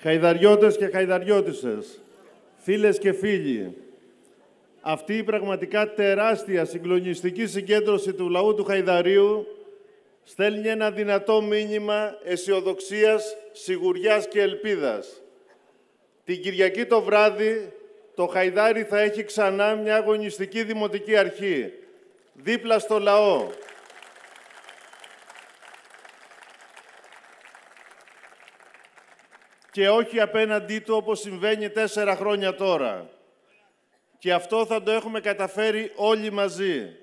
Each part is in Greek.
Χαϊδαριώτες και χαϊδαριώτισσες, φίλες και φίλοι, αυτή η πραγματικά τεράστια συγκλονιστική συγκέντρωση του λαού του Χαϊδαρίου στέλνει ένα δυνατό μήνυμα αισιοδοξίας, σιγουριάς και ελπίδας. Την Κυριακή το βράδυ, το Χαϊδάρι θα έχει ξανά μια αγωνιστική δημοτική αρχή, δίπλα στο λαό. Και όχι απέναντί του όπως συμβαίνει 4 χρόνια τώρα. Και αυτό θα το έχουμε καταφέρει όλοι μαζί.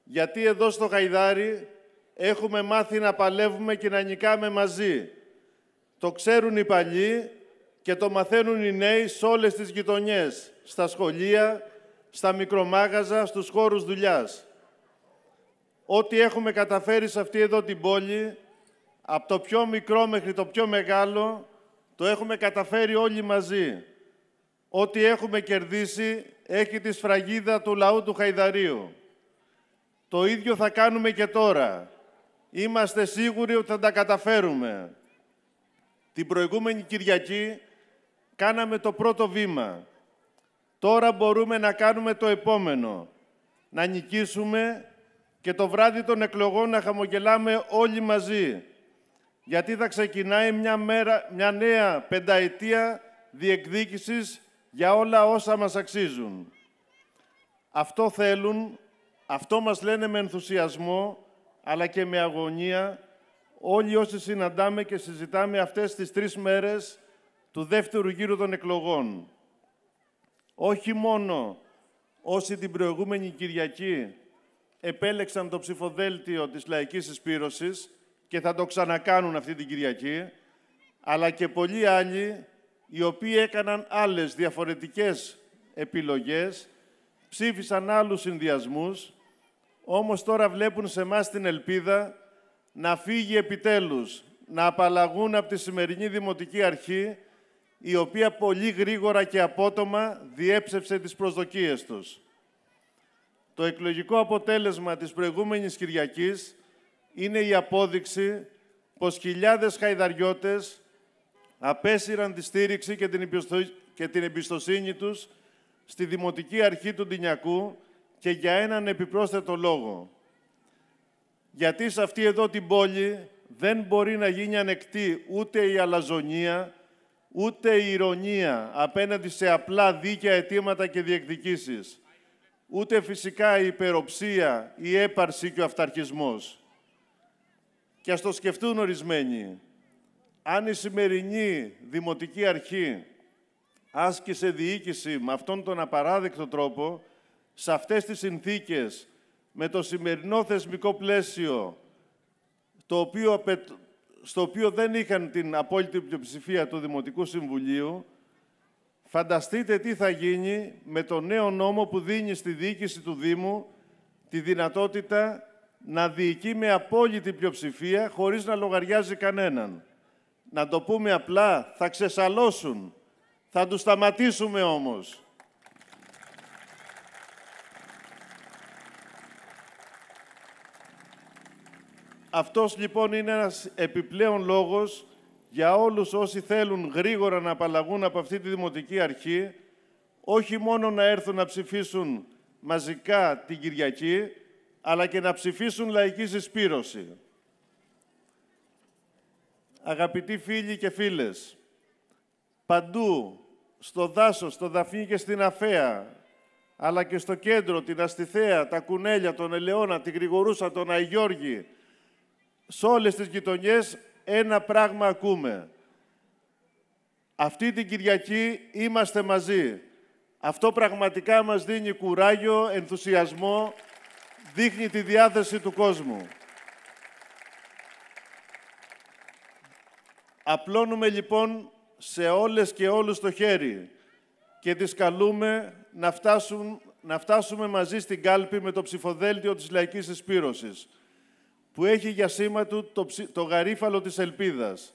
Γιατί εδώ στο Χαϊδάρι έχουμε μάθει να παλεύουμε και να νικάμε μαζί. Το ξέρουν οι παλιοί και το μαθαίνουν οι νέοι σε όλες τις γειτονιές, στα σχολεία, στα μικρομάγαζα, στους χώρους δουλειάς. Ό,τι έχουμε καταφέρει σε αυτή εδώ την πόλη, από το πιο μικρό μέχρι το πιο μεγάλο, το έχουμε καταφέρει όλοι μαζί. Ό,τι έχουμε κερδίσει έχει τη σφραγίδα του λαού του Χαϊδαρίου. Το ίδιο θα κάνουμε και τώρα. Είμαστε σίγουροι ότι θα τα καταφέρουμε. Την προηγούμενη Κυριακή κάναμε το πρώτο βήμα. Τώρα μπορούμε να κάνουμε το επόμενο. Να νικήσουμε και το βράδυ των εκλογών να χαμογελάμε όλοι μαζί. Γιατί θα ξεκινάει μια νέα πενταετία διεκδίκησης για όλα όσα μας αξίζουν. Αυτό θέλουν, αυτό μας λένε με ενθουσιασμό, αλλά και με αγωνία, όλοι όσοι συναντάμε και συζητάμε αυτές τις 3 μέρες του δεύτερου γύρου των εκλογών. Όχι μόνο όσοι την προηγούμενη Κυριακή επέλεξαν το ψηφοδέλτιο της Λαϊκής Συσπήρωσης και θα το ξανακάνουν αυτή την Κυριακή, αλλά και πολλοί άλλοι οι οποίοι έκαναν άλλες διαφορετικές επιλογές, ψήφισαν άλλους συνδυασμούς, όμως τώρα βλέπουν σε εμάς την ελπίδα να φύγει επιτέλους, να απαλλαγούν από τη σημερινή Δημοτική Αρχή, η οποία πολύ γρήγορα και απότομα διέψευσε τις προσδοκίες τους. Το εκλογικό αποτέλεσμα της προηγούμενης Κυριακής είναι η απόδειξη πως χιλιάδες χαϊδαριώτες απέσυραν τη στήριξη και την εμπιστοσύνη τους στη Δημοτική Αρχή του Ντινιακού και για έναν επιπρόσθετο λόγο. Γιατί σε αυτή εδώ την πόλη δεν μπορεί να γίνει ανεκτή ούτε η αλαζονία, ούτε η ηρωνία απέναντι σε απλά δίκαια αιτήματα και διεκδικήσεις, ούτε φυσικά η υπεροψία, η έπαρση και ο αυταρχισμός. Και ας το σκεφτούν ορισμένοι. Αν η σημερινή Δημοτική Αρχή άσκησε διοίκηση με αυτόν τον απαράδεκτο τρόπο, σε αυτές τις συνθήκες, με το σημερινό θεσμικό πλαίσιο, στο οποίο δεν είχαν την απόλυτη πλειοψηφία του Δημοτικού Συμβουλίου, φανταστείτε τι θα γίνει με το νέο νόμο που δίνει στη διοίκηση του Δήμου τη δυνατότητα να διοικεί με απόλυτη πλειοψηφία χωρίς να λογαριάζει κανέναν. Να το πούμε απλά, θα ξεσαλώσουν. Θα τους σταματήσουμε όμως. Αυτός λοιπόν είναι ένας επιπλέον λόγος για όλους όσοι θέλουν γρήγορα να απαλλαγούν από αυτή τη Δημοτική Αρχή, όχι μόνο να έρθουν να ψηφίσουν μαζικά την Κυριακή, αλλά και να ψηφίσουν λαϊκή συσπήρωση. Αγαπητοί φίλοι και φίλες, παντού, στο δάσος, στο Δαφνί και στην Αφαία, αλλά και στο κέντρο, την Αστιθέα, τα Κουνέλια, τον Ελαιώνα, την Γρηγορούσα, τον Αϊγιώργη, σε όλες τις γειτονιές ένα πράγμα ακούμε. Αυτή την Κυριακή είμαστε μαζί. Αυτό πραγματικά μας δίνει κουράγιο, ενθουσιασμό, δείχνει τη διάθεση του κόσμου. Απλώνουμε λοιπόν σε όλες και όλους το χέρι και τις καλούμε να φτάσουμε μαζί στην κάλπη με το ψηφοδέλτιο της Λαϊκής Συσπήρωσης, που έχει για σήμα του το γαρίφαλο της ελπίδας,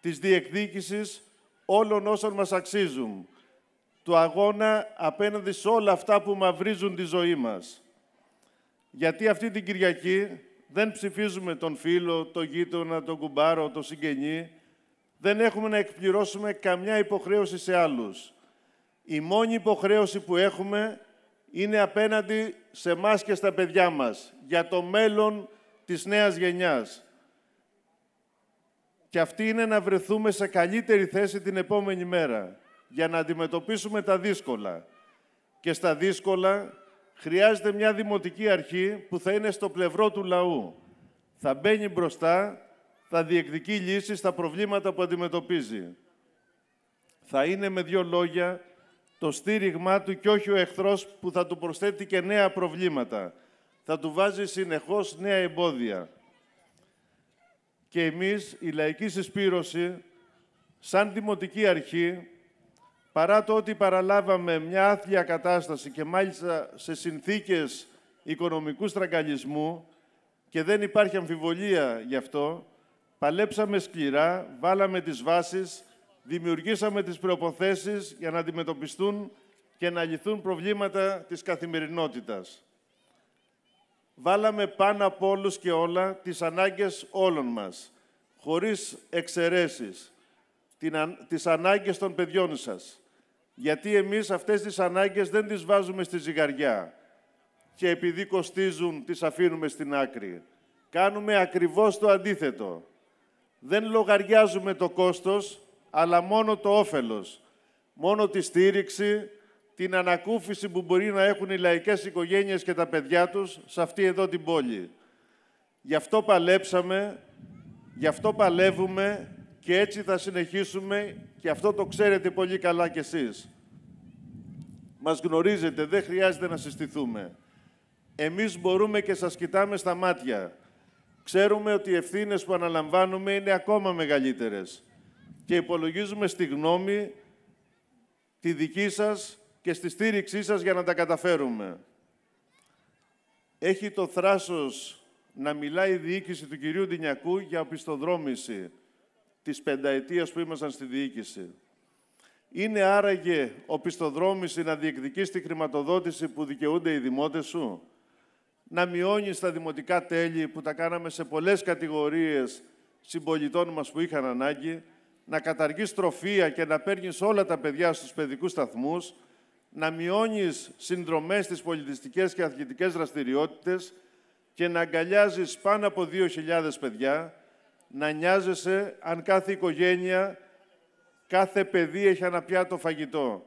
της διεκδίκησης όλων όσων μας αξίζουν, του αγώνα απέναντι σε όλα αυτά που μαυρίζουν τη ζωή μας. Γιατί αυτή την Κυριακή δεν ψηφίζουμε τον φίλο, τον γείτονα, τον κουμπάρο, τον συγγενή, Δεν έχουμε να εκπληρώσουμε καμιά υποχρέωση σε άλλους. Η μόνη υποχρέωση που έχουμε είναι απέναντι σε εμάς και στα παιδιά μας, για το μέλλον της νέας γενιάς. Και αυτή είναι να βρεθούμε σε καλύτερη θέση την επόμενη μέρα, για να αντιμετωπίσουμε τα δύσκολα. Και στα δύσκολα χρειάζεται μια δημοτική αρχή που θα είναι στο πλευρό του λαού. Θα μπαίνει μπροστά, θα διεκδικεί λύσεις στα προβλήματα που αντιμετωπίζει. Θα είναι με δύο λόγια το στήριγμά του και όχι ο εχθρός που θα του προσθέτει και νέα προβλήματα. Θα του βάζει συνεχώς νέα εμπόδια. Και εμείς, η Λαϊκή Συσπήρωση, σαν δημοτική αρχή, παρά το ότι παραλάβαμε μια άθλια κατάσταση και μάλιστα σε συνθήκες οικονομικού στραγγαλισμού και δεν υπάρχει αμφιβολία γι' αυτό, παλέψαμε σκληρά, βάλαμε τις βάσεις, δημιουργήσαμε τις προϋποθέσεις για να αντιμετωπιστούν και να λυθούν προβλήματα της καθημερινότητας. Βάλαμε πάνω από όλους και όλα τις ανάγκες όλων μας, χωρίς εξαιρέσεις, τις ανάγκες των παιδιών σας. Γιατί εμείς αυτές τις ανάγκες δεν τις βάζουμε στη ζυγαριά και επειδή κοστίζουν τις αφήνουμε στην άκρη. Κάνουμε ακριβώς το αντίθετο. Δεν λογαριάζουμε το κόστος, αλλά μόνο το όφελος. Μόνο τη στήριξη, την ανακούφιση που μπορεί να έχουν οι λαϊκές οικογένειες και τα παιδιά τους σε αυτή εδώ την πόλη. Γι' αυτό παλέψαμε, γι' αυτό παλεύουμε και έτσι θα συνεχίσουμε και αυτό το ξέρετε πολύ καλά κι εσείς. Μας γνωρίζετε, δεν χρειάζεται να συστηθούμε. Εμείς μπορούμε και σας κοιτάμε στα μάτια. Ξέρουμε ότι οι ευθύνες που αναλαμβάνουμε είναι ακόμα μεγαλύτερες και υπολογίζουμε στη γνώμη τη δική σας και στη στήριξή σας για να τα καταφέρουμε. Έχει το θράσος να μιλάει η διοίκηση του κυρίου Ντινιακού για οπισθοδρόμηση της πενταετίας που ήμασταν στη διοίκηση. Είναι άραγε οπισθοδρόμηση να διεκδικείς τη χρηματοδότηση που δικαιούνται οι δημότες σου? Να μειώνεις τα δημοτικά τέλη που τα κάναμε σε πολλές κατηγορίες συμπολιτών μας που είχαν ανάγκη, να καταργείς τροφεία και να παίρνεις όλα τα παιδιά στους παιδικούς σταθμούς, να μειώνεις συνδρομές στις πολιτιστικές και αθλητικές δραστηριότητες και να αγκαλιάζεις πάνω από 2.000 παιδιά, να νοιάζεσαι αν κάθε οικογένεια, κάθε παιδί έχει ένα πιάτο φαγητό.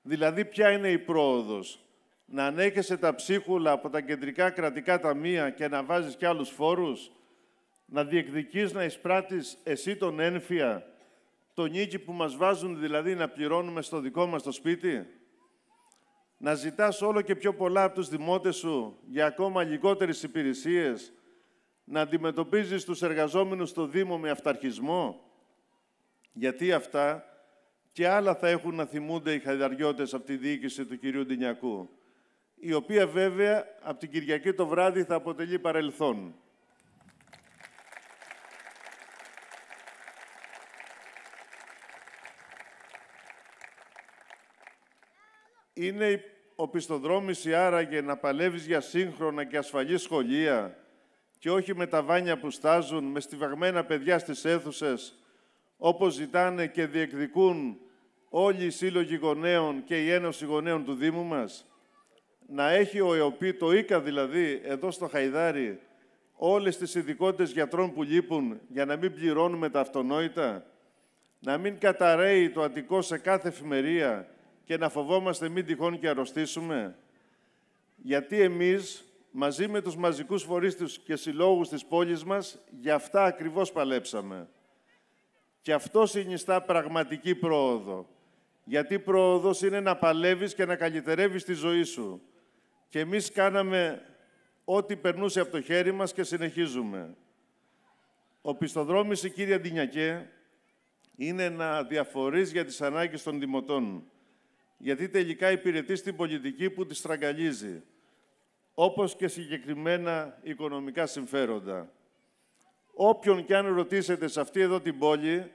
Δηλαδή, ποια είναι η πρόοδος? Να ανέχεσαι τα ψίχουλα από τα κεντρικά κρατικά ταμεία και να βάζεις κι άλλους φόρους? Να διεκδικείς να εισπράττεις εσύ τον ένφια, τον νίκη που μας βάζουν δηλαδή να πληρώνουμε στο δικό μας το σπίτι? Να ζητάς όλο και πιο πολλά από τους δημότες σου για ακόμα λιγότερες υπηρεσίες? Να αντιμετωπίζεις τους εργαζόμενους στο Δήμο με αυταρχισμό? Γιατί αυτά και άλλα θα έχουν να θυμούνται οι χαϊδαριώτες από τη διοίκηση του κυρίου Ντινιακού, η οποία βέβαια από την Κυριακή το βράδυ θα αποτελεί παρελθόν. Είναι οπισθοδρόμηση άραγε να παλεύεις για σύγχρονα και ασφαλή σχολεία και όχι με τα βάνια που στάζουν, με στιβαγμένα παιδιά στις αίθουσες, όπως ζητάνε και διεκδικούν όλοι οι σύλλογοι γονέων και η Ένωση Γονέων του Δήμου μας? Να έχει ο ΕΟΠΗ, το ΙΚΑ δηλαδή, εδώ στο Χαϊδάρι, όλες τις ειδικότητες γιατρών που λείπουν για να μην πληρώνουμε τα αυτονόητα? Να μην καταραίει το Αττικό σε κάθε εφημερία και να φοβόμαστε μην τυχόν και αρρωστήσουμε? Γιατί εμείς, μαζί με τους μαζικούς φορείς και συλλόγους της πόλης μας, για αυτά ακριβώς παλέψαμε. Και αυτό συνιστά πραγματική πρόοδο. Γιατί πρόοδος είναι να παλεύεις και να καλυτερεύεις τη ζωή σου. Και εμείς κάναμε ό,τι περνούσε από το χέρι μας και συνεχίζουμε. Οπισθοδρόμηση, κύριε Ντινιακέ, είναι να διαφορείς για τις ανάγκες των δημοτών. Γιατί τελικά υπηρετείς την πολιτική που τη στραγγαλίζει, όπως και συγκεκριμένα οικονομικά συμφέροντα. Όποιον κι αν ρωτήσετε σε αυτή εδώ την πόλη,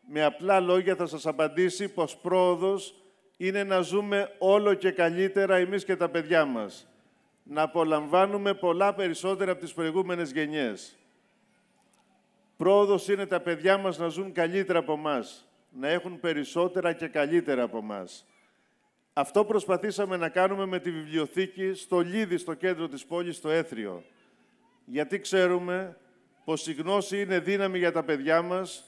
με απλά λόγια θα σας απαντήσει πως πρόοδος είναι να ζούμε όλο και καλύτερα εμείς και τα παιδιά μας. Να απολαμβάνουμε πολλά περισσότερα από τις προηγούμενες γενιές. Πρόοδος είναι τα παιδιά μας να ζουν καλύτερα από μας, να έχουν περισσότερα και καλύτερα από μας. Αυτό προσπαθήσαμε να κάνουμε με τη βιβλιοθήκη στο Λίδι, στο κέντρο της πόλης, στο Έθριο. Γιατί ξέρουμε πως η γνώση είναι δύναμη για τα παιδιά μας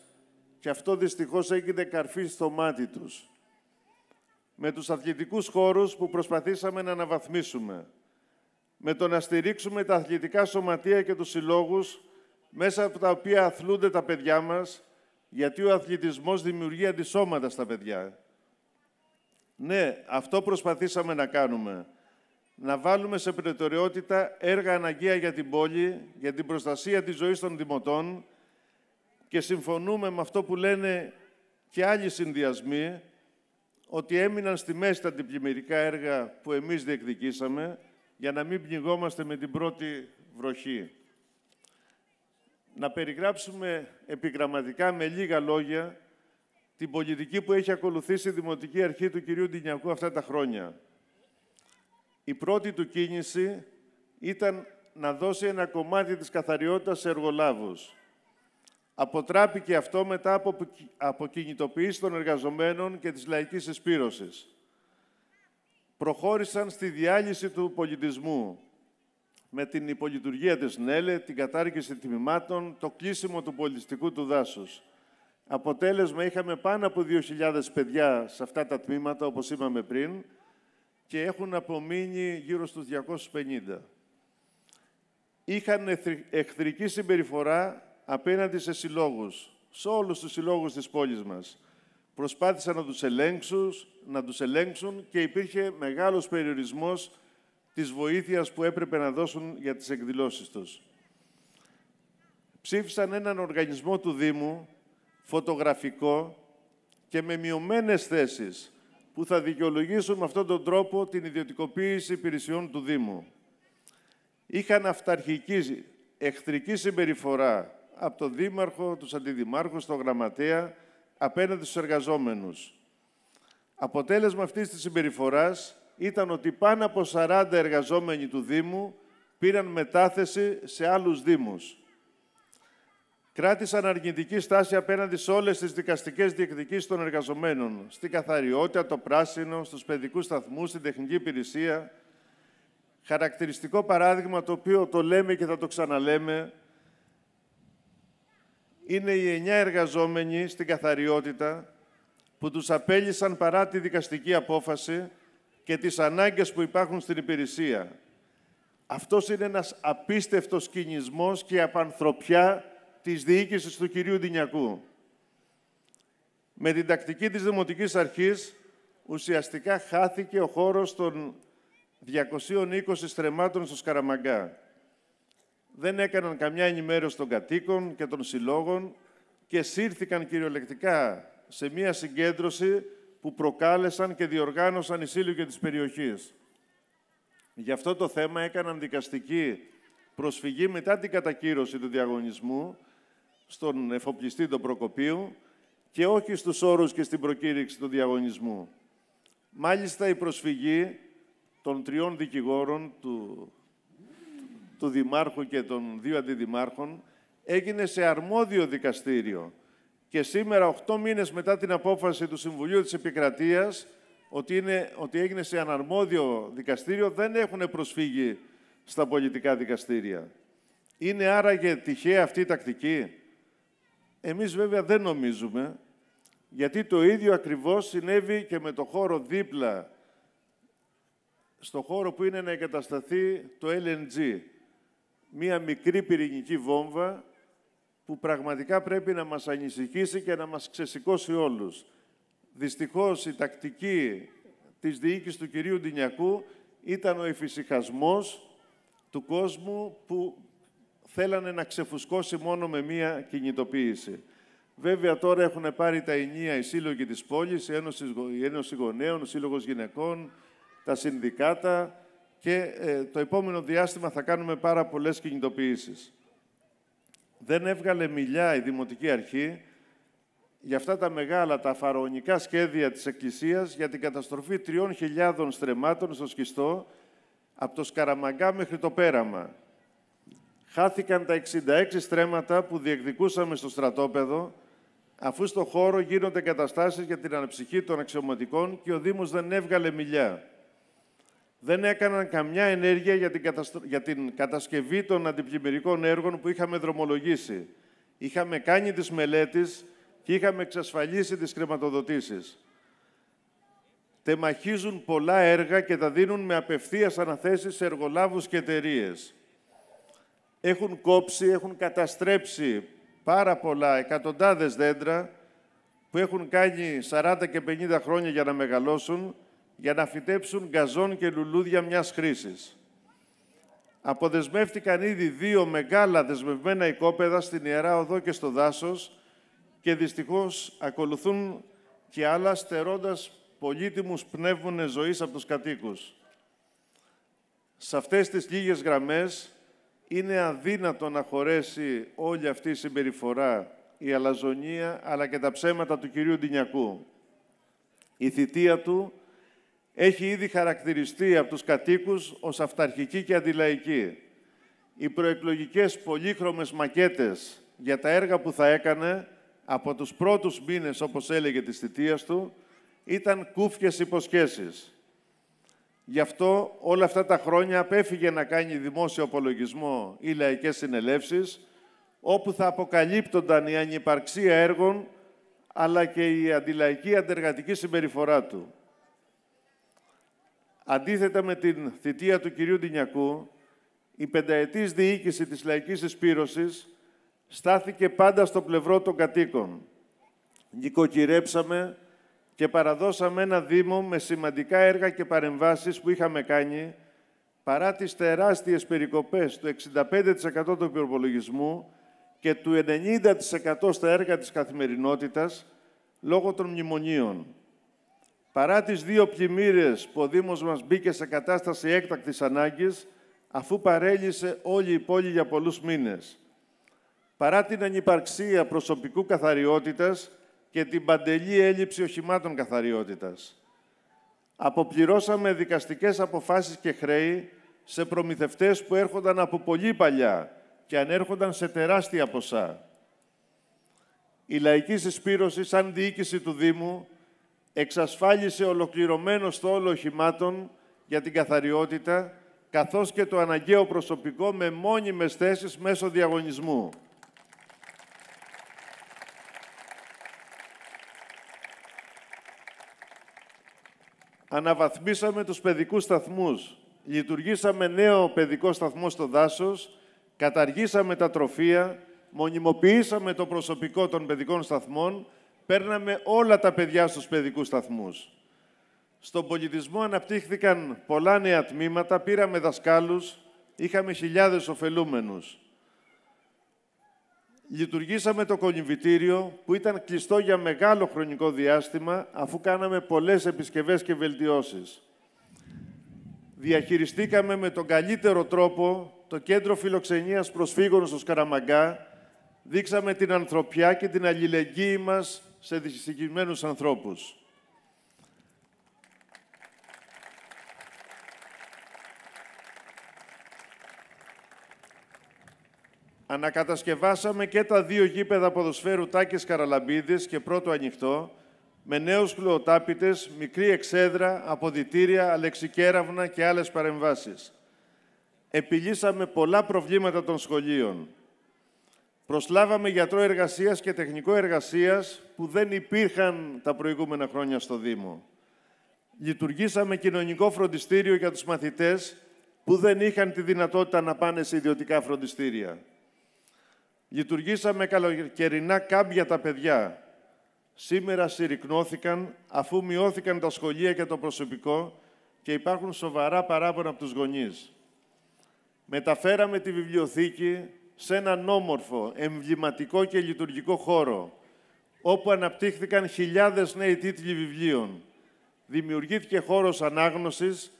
και αυτό δυστυχώς έγινε καρφί στο μάτι τους. Με τους αθλητικούς χώρους που προσπαθήσαμε να αναβαθμίσουμε, με το να στηρίξουμε τα αθλητικά σωματεία και τους συλλόγους, μέσα από τα οποία αθλούνται τα παιδιά μας, γιατί ο αθλητισμός δημιουργεί αντισώματα στα παιδιά. Ναι, αυτό προσπαθήσαμε να κάνουμε. Να βάλουμε σε προτεραιότητα έργα αναγκαία για την πόλη, για την προστασία της ζωής των δημοτών και συμφωνούμε με αυτό που λένε και άλλοι συνδυασμοί, ότι έμειναν στη μέση τα αντιπλημμυρικά έργα που εμείς διεκδικήσαμε, για να μην πνιγόμαστε με την πρώτη βροχή. Να περιγράψουμε επιγραμματικά με λίγα λόγια την πολιτική που έχει ακολουθήσει η Δημοτική Αρχή του κυρίου Ντινιακού αυτά τα χρόνια. Η πρώτη του κίνηση ήταν να δώσει ένα κομμάτι της καθαριότητας σε εργολάβους. Αποτράπηκε αυτό μετά από κινητοποίηση των εργαζομένων και της λαϊκής συσπήρωσης. Προχώρησαν στη διάλυση του πολιτισμού, με την υπολειτουργία της ΝΕΛΕ, την κατάργηση τμήματων, το κλείσιμο του πολιτιστικού του δάσους. Αποτέλεσμα, είχαμε πάνω από 2.000 παιδιά σε αυτά τα τμήματα, όπως είπαμε πριν, και έχουν απομείνει γύρω στους 250. Είχαν εχθρική συμπεριφορά απέναντι σε συλλόγους, σε όλους τους συλλόγους της πόλης μας. Προσπάθησαν να τους ελέγξουν και υπήρχε μεγάλος περιορισμός της βοήθειας που έπρεπε να δώσουν για τις εκδηλώσεις τους. Ψήφισαν έναν οργανισμό του Δήμου, φωτογραφικό και με μειωμένες θέσεις, που θα δικαιολογήσουν με αυτόν τον τρόπο την ιδιωτικοποίηση υπηρεσιών του Δήμου. Είχαν αυταρχική, εχθρική συμπεριφορά από τον Δήμαρχο, τους Αντιδημάρχους, τον Γραμματέα, απέναντι στους εργαζόμενους. Αποτέλεσμα αυτής της συμπεριφοράς ήταν ότι πάνω από 40 εργαζόμενοι του Δήμου πήραν μετάθεση σε άλλους Δήμους. Κράτησαν αρνητική στάση απέναντι σε όλες τις δικαστικές διεκδικήσεις των εργαζομένων, στην καθαριότητα, το πράσινο, στους παιδικούς σταθμούς, στην τεχνική υπηρεσία. Χαρακτηριστικό παράδειγμα, το οποίο το λέμε και θα το ξαναλέμε, είναι οι 9 εργαζόμενοι στην καθαριότητα που τους απέλυσαν παρά τη δικαστική απόφαση και τις ανάγκες που υπάρχουν στην υπηρεσία. Αυτός είναι ένας απίστευτος κινησμός και απανθρωπιά της διοίκησης του κυρίου Ντινιακού. Με την τακτική της Δημοτικής Αρχής, ουσιαστικά χάθηκε ο χώρος των 220 στρεμμάτων στο Σκαραμαγκά. Δεν έκαναν καμιά ενημέρωση των κατοίκων και των συλλόγων και σύρθηκαν κυριολεκτικά σε μία συγκέντρωση που προκάλεσαν και διοργάνωσαν οι σύλλογοι της περιοχής. Γι' αυτό το θέμα έκαναν δικαστική προσφυγή μετά την κατακύρωση του διαγωνισμού στον εφοπλιστή τον Προκοπίου και όχι στους όρους και στην προκήρυξη του διαγωνισμού. Μάλιστα, η προσφυγή των 3 δικηγόρων του Δημάρχου και των 2 αντιδημάρχων έγινε σε αρμόδιο δικαστήριο και σήμερα, 8 μήνες μετά την απόφαση του Συμβουλίου της Επικρατείας ότι έγινε σε αναρμόδιο δικαστήριο, δεν έχουν προσφύγει στα πολιτικά δικαστήρια. Είναι άραγε τυχαία αυτή η τακτική? Εμείς βέβαια δεν νομίζουμε, γιατί το ίδιο ακριβώς συνέβη και με το χώρο δίπλα, στο χώρο που είναι να εγκατασταθεί το LNG. Μία μικρή πυρηνική βόμβα που πραγματικά πρέπει να μας ανησυχήσει και να μας ξεσηκώσει όλους. Δυστυχώς, η τακτική της διοίκησης του κυρίου Ντινιακού ήταν ο εφησυχασμός του κόσμου που θέλανε να ξεφουσκώσει μόνο με μία κινητοποίηση. Βέβαια, τώρα έχουν πάρει τα ενία οι σύλλογοι της πόλης, η Ένωση Γονέων, ο Σύλλογος Γυναικών, τα συνδικάτα και το επόμενο διάστημα θα κάνουμε πάρα πολλές κινητοποιήσεις. Δεν έβγαλε μιλιά η Δημοτική Αρχή για αυτά τα μεγάλα, τα φαραωνικά σχέδια της Εκκλησίας για την καταστροφή 3.000 στρεμμάτων στο Σκιστό από το Σκαραμαγκά μέχρι το Πέραμα. Χάθηκαν τα 66 στρέμματα που διεκδικούσαμε στο στρατόπεδο, αφού στο χώρο γίνονται εγκαταστάσεις για την αναψυχή των αξιωματικών και ο Δήμος δεν έβγαλε μιλιά. Δεν έκαναν καμιά ενέργεια για την κατασκευή των αντιπλημμυρικών έργων που είχαμε δρομολογήσει. Είχαμε κάνει τις μελέτες και είχαμε εξασφαλίσει τις χρηματοδοτήσεις. Τεμαχίζουν πολλά έργα και τα δίνουν με απευθείας αναθέσεις σε εργολάβους και εταιρείες. Έχουν κόψει, έχουν καταστρέψει πάρα πολλά, εκατοντάδες δέντρα που έχουν κάνει 40 και 50 χρόνια για να μεγαλώσουν, για να φυτέψουν γκαζόν και λουλούδια μιας χρήσης. Αποδεσμεύτηκαν ήδη 2 μεγάλα δεσμευμένα οικόπεδα στην Ιερά Οδό και στο δάσος και δυστυχώς ακολουθούν και άλλα, στερώντας πολύτιμους πνεύμονες ζωής από τους κατοίκους. Σε αυτές τις λίγες γραμμές είναι αδύνατο να χωρέσει όλη αυτή η συμπεριφορά, η αλαζονία, αλλά και τα ψέματα του κυρίου Ντινιακού. Η θητεία του έχει ήδη χαρακτηριστεί από τους κατοίκους ως αυταρχική και αντιλαϊκή. Οι προεκλογικές πολύχρωμες μακέτες για τα έργα που θα έκανε από τους πρώτους μήνες, όπως έλεγε, της θητείας του, ήταν κούφιες υποσχέσεις. Γι' αυτό όλα αυτά τα χρόνια απέφυγε να κάνει δημόσιο απολογισμό ή λαϊκές συνελεύσεις, όπου θα αποκαλύπτονταν η ανυπαρξία έργων, αλλά και η αντιλαϊκή αντεργατική συμπεριφορά του. Αντίθετα με την θητεία του κυρίου Ντινιακού, η πενταετής διοίκηση της λαϊκής συσπήρωσης στάθηκε πάντα στο πλευρό των κατοίκων. Νοικοκυρέψαμε και παραδώσαμε ένα Δήμο με σημαντικά έργα και παρεμβάσεις που είχαμε κάνει, παρά τις τεράστιες περικοπές του 65% του προϋπολογισμού και του 90% στα έργα της καθημερινότητας, λόγω των μνημονίων. Παρά τις 2 πλημμύρες που ο Δήμος μας μπήκε σε κατάσταση έκτακτης ανάγκης, αφού παρέλυσε όλη η πόλη για πολλούς μήνες. Παρά την ανυπαρξία προσωπικού καθαριότητας και την παντελή έλλειψη οχημάτων καθαριότητας. Αποπληρώσαμε δικαστικές αποφάσεις και χρέη σε προμηθευτές που έρχονταν από πολύ παλιά και ανέρχονταν σε τεράστια ποσά. Η λαϊκή συσπήρωση, σαν διοίκηση του Δήμου, εξασφάλισε ολοκληρωμένο στόλο οχημάτων για την καθαριότητα, καθώς και το αναγκαίο προσωπικό με μόνιμες θέσεις μέσω διαγωνισμού. Αναβαθμίσαμε τους παιδικούς σταθμούς, λειτουργήσαμε νέο παιδικό σταθμό στο δάσος, καταργήσαμε τα τροφεία, μονιμοποιήσαμε το προσωπικό των παιδικών σταθμών, παίρναμε όλα τα παιδιά στους παιδικούς σταθμούς. Στον πολιτισμό αναπτύχθηκαν πολλά νέα τμήματα, πήραμε δασκάλους, είχαμε χιλιάδες ωφελούμενους. Λειτουργήσαμε το κολυμβητήριο, που ήταν κλειστό για μεγάλο χρονικό διάστημα, αφού κάναμε πολλές επισκευές και βελτιώσεις. Διαχειριστήκαμε με τον καλύτερο τρόπο το κέντρο φιλοξενίας προσφύγων στο Σκαραμαγκά, δείξαμε την ανθρωπιά και την αλληλεγγύη μας σε δυστυχισμένους ανθρώπους. Ανακατασκευάσαμε και τα 2 γήπεδα ποδοσφαίρου Τάκης Καραλαμπίδης και Πρώτο Ανοιχτό, με νέους κλωοτάπητες, μικρή εξέδρα, αποδυτήρια, αλεξικέραυνα και άλλες παρεμβάσεις. Επιλύσαμε πολλά προβλήματα των σχολείων. Προσλάβαμε γιατρό εργασίας και τεχνικό εργασίας που δεν υπήρχαν τα προηγούμενα χρόνια στο Δήμο. Λειτουργήσαμε κοινωνικό φροντιστήριο για τους μαθητές που δεν είχαν τη δυνατότητα να πάνε σε ιδιωτικά φροντιστήρια. Λειτουργήσαμε καλοκαιρινά κάμπ για τα παιδιά. Σήμερα συρρικνώθηκαν αφού μειώθηκαν τα σχολεία και το προσωπικό και υπάρχουν σοβαρά παράπονα από τους γονείς. Μεταφέραμε τη βιβλιοθήκη σε έναν όμορφο, εμβληματικό και λειτουργικό χώρο, όπου αναπτύχθηκαν χιλιάδες νέοι τίτλοι βιβλίων. Δημιουργήθηκε χώρος ανάγνωσης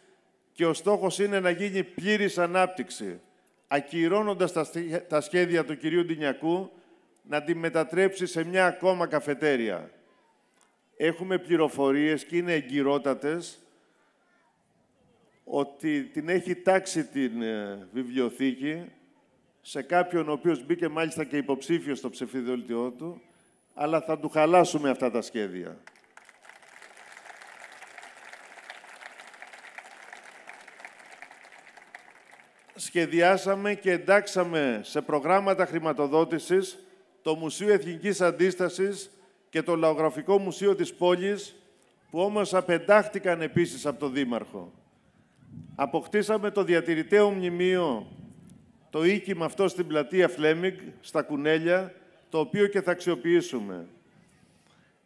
και ο στόχος είναι να γίνει πλήρης ανάπτυξη, ακυρώνοντας τα σχέδια του κυρίου Ντινιακού να τη μετατρέψει σε μια ακόμα καφετέρια. Έχουμε πληροφορίες και είναι εγκυρότατες ότι την έχει τάξει την βιβλιοθήκη σε κάποιον ο οποίος μπήκε μάλιστα και υποψήφιος στο ψηφιδέλτιό του, αλλά θα του χαλάσουμε αυτά τα σχέδια. Σχεδιάσαμε και εντάξαμε σε προγράμματα χρηματοδότησης το Μουσείο Εθνικής Αντίστασης και το Λαογραφικό Μουσείο της πόλης, που όμως απεντάχτηκαν επίσης από τον Δήμαρχο. Αποκτήσαμε το διατηρηταίο μνημείο, το οίκημα αυτό στην πλατεία Φλέμιγκ, στα Κουνέλια, το οποίο και θα αξιοποιήσουμε.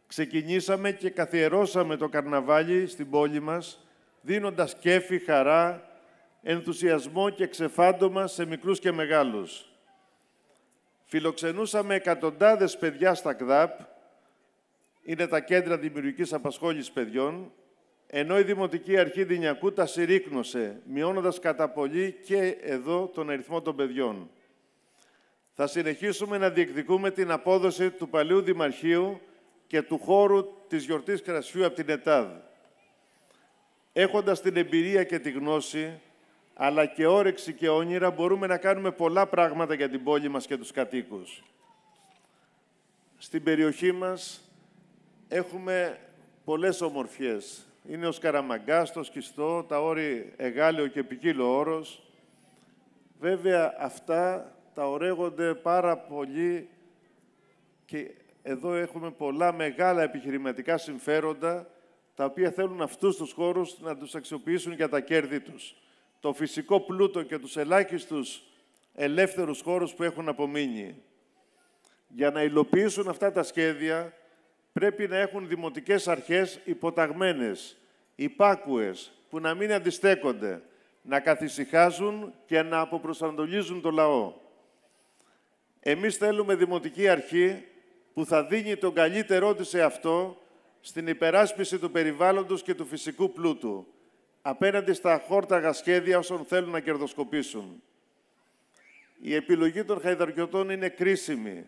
Ξεκινήσαμε και καθιερώσαμε το καρναβάλι στην πόλη μας, δίνοντας κέφι, χαρά, ενθουσιασμό και ξεφάντωμα σε μικρούς και μεγάλους. Φιλοξενούσαμε εκατοντάδες παιδιά στα ΚΔΑΠ, είναι τα κέντρα δημιουργικής απασχόλησης παιδιών, ενώ η Δημοτική Αρχή Δινιακού τα συρρίκνωσε, μειώνοντας κατά πολύ και εδώ τον αριθμό των παιδιών. Θα συνεχίσουμε να διεκδικούμε την απόδοση του παλιού Δημαρχείου και του χώρου της γιορτής κρασιού από την ΕΤΑΔ. Έχοντας την εμπειρία και τη γνώση, αλλά και όρεξη και όνειρα, μπορούμε να κάνουμε πολλά πράγματα για την πόλη μας και τους κατοίκους. Στην περιοχή μας έχουμε πολλές ομορφιές. Είναι ο Σκαραμαγκάς, το Σκιστό, τα όρη Εγάλεο και Ποικίλο Όρος. Βέβαια, αυτά τα ωραίγονται πάρα πολύ και εδώ έχουμε πολλά μεγάλα επιχειρηματικά συμφέροντα, τα οποία θέλουν αυτούς τους χώρους να τους αξιοποιήσουν για τα κέρδη τους. Το φυσικό πλούτο και τους ελάχιστους ελεύθερους χώρους που έχουν απομείνει. Για να υλοποιήσουν αυτά τα σχέδια, πρέπει να έχουν δημοτικές αρχές υποταγμένες, υπάκουες, που να μην αντιστέκονται, να καθησυχάζουν και να αποπροσανατολίζουν το λαό. Εμείς θέλουμε δημοτική αρχή που θα δίνει τον καλύτερό της σε αυτό στην υπεράσπιση του περιβάλλοντος και του φυσικού πλούτου, απέναντι στα χόρταγα σχέδια όσων θέλουν να κερδοσκοπήσουν. Η επιλογή των χαϊδαρκιωτών είναι κρίσιμη,